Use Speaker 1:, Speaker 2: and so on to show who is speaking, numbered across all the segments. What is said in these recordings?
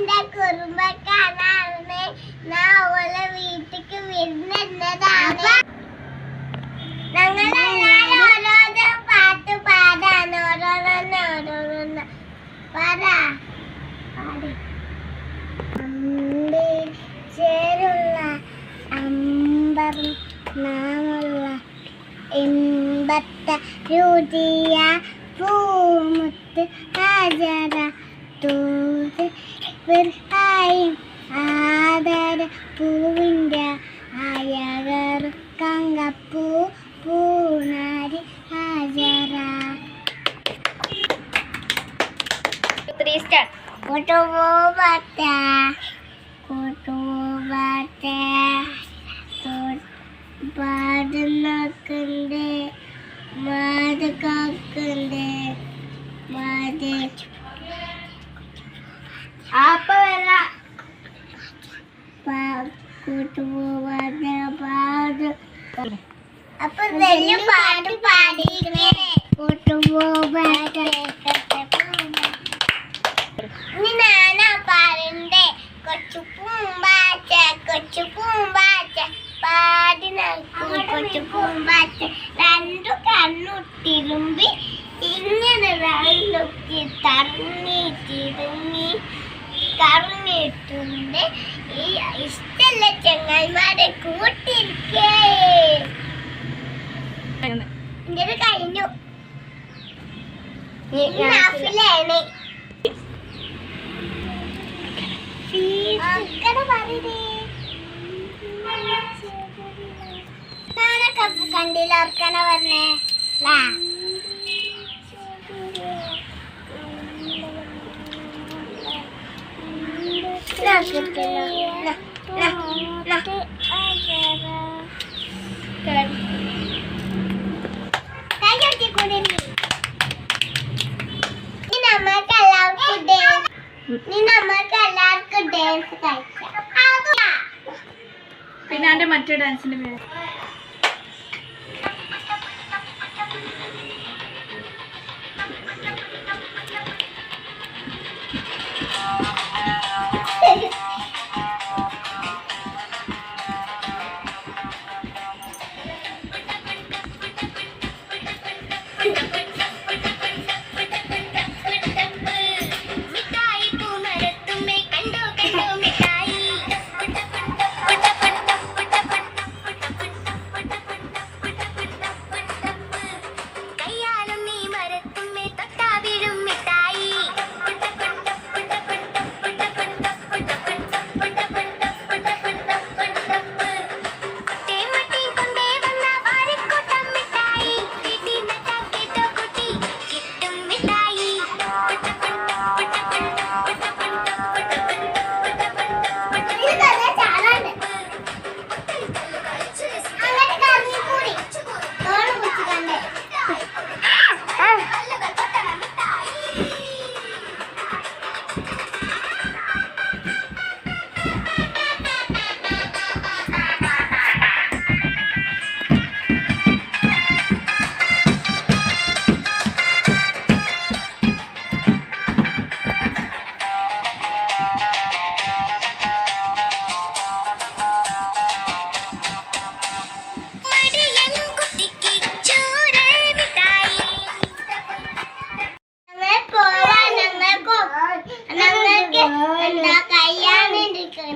Speaker 1: എന്റെ കുടുംബക്കാരാണ്. ഞാൻ ഓളെ വീട്ടിക്ക് വരുന്നതാണ്. ഞങ്ങളെല്ലാരും ഓരോരോ പാട്ട് പാടാണ്. ഓരോന്ന് പാടാ. ചേരുള്ള അമ്പറും നാമുള്ള എൺപത്ത രുചിയ പൂമുത്ത് ഹാജര തൂത് വിർഹായും ആദര പൂവിൻ്റെ അയകർ കങ്കപ്പൂ പൂനാരി ഹാജര. പാടുന്നൊക്കെണ്ട് മാതക്കാക്കുണ്ട് അപ്പൊ കൂട്ടുപോവാതെ പാട്. അപ്പൊ പാട്ട് പാടിയിരുന്നേ കൂട്ടുപോവാതെ. ഇനി ഞാനാ പാടണ്ടേ. കൊച്ചു പൂമ്പാറ്റ പാടി നടക്കും കൊച്ചു പൂമ്പാറ്റ. രണ്ടു കണ്ണുത്തിരുമ്പി ഇങ്ങനെ വെള്ളൊക്കെ കറങ്ങിയിട്ടുണ്ട്. ഈ ഇഷ്ടല്ല ചങ്ങായിമാരെ കൂട്ടിരിക്കേ. ഇങ്ങനെ കഴിഞ്ഞു. നാഫിലാണ് കണ്ടില്ല ഓർക്കണ പറഞ്ഞേ. നമ്മൾക്ക് എല്ലാവർക്കും ഡാൻസ് കളിക്കാം.
Speaker 2: പിന്നെ എന്റെ മറ്റേ ഡാൻസിന്റെ പേര്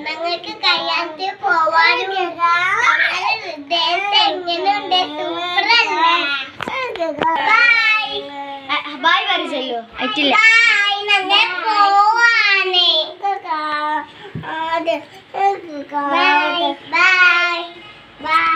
Speaker 1: ഞങ്ങൾക്ക് കയ്യാത്തിൽ പോവാനും എങ്ങനെയുണ്ട് സൂപ്പറല്ലേ.
Speaker 2: ബായ് വരച്ചല്ലോ അയച്ചില്ല.
Speaker 1: ഞങ്ങൾ പോവാനേ. Bye bye bye.